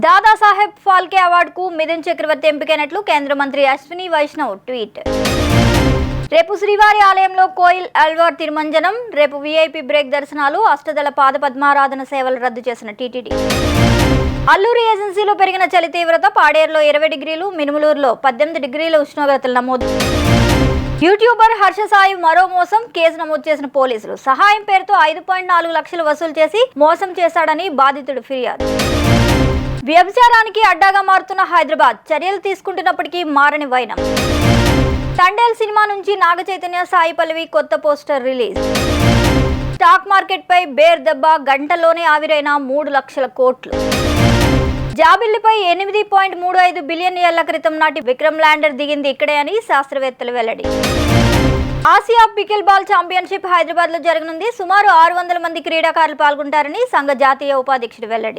దాదాసాహెబ్ ఫాల్కే అవార్డుకు మిథున్ చక్రవర్తి ఎంపికైనట్లు కేంద్ర మంత్రి అశ్విని వైష్ణవ్ ట్వీట్. రేపు శ్రీవారి ఆలయంలో కోయిల్ అల్వార్ తిరుమంజనం, రేపు వీఐపీ బ్రేక్ దర్శనాలు, అష్టదళ పాద పద్మారాధన సేవలు రద్దు చేసిన టీటీడీ. అల్లూరి ఏజెన్సీలో పెరిగిన చలి తీవ్రత, పాడేరులో 20 డిగ్రీలు, మినుములూరులో 18 డిగ్రీల ఉష్ణోగ్రతలు నమోదు. యూట్యూబర్ హర్ష సాయి మరో మోసం, కేసు నమోదు చేసిన పోలీసులు. సహాయం పేరుతో 5.4 లక్షలు వసూలు చేసి మోసం చేశాడని బాధితుడు ఫిర్యాదు. వ్యభిచారానికి అడ్డాగా మారుతున్న హైదరాబాద్, చర్యలు తీసుకుంటున్నప్పటికీ మారని వైనం. తండేల్ సినిమా నుంచి నాగ చైతన్య, సాయి పల్లవి కొత్త పోస్టర్ రిలీజ్. స్టాక్ మార్కెట్ పై బేర్ దెబ్బ, గంటలోనే ఆవిరైన 3 లక్షల కోట్లు. జాబిల్లిపై 8.35 బిలియన్ ఏళ్ల క్రితం నాటి విక్రమ్ ల్యాండర్ దిగింది ఇక్కడే అని శాస్త్రవేత్తలు వెల్లడి. Asia pickle ball championship Hyderabad లో జరగనుంది. సుమారు 600 మంది క్రీడాకారులు పాల్గొంటారని సంఘ జాతీయ ఉపాధ్యక్షుడు వెల్లడి.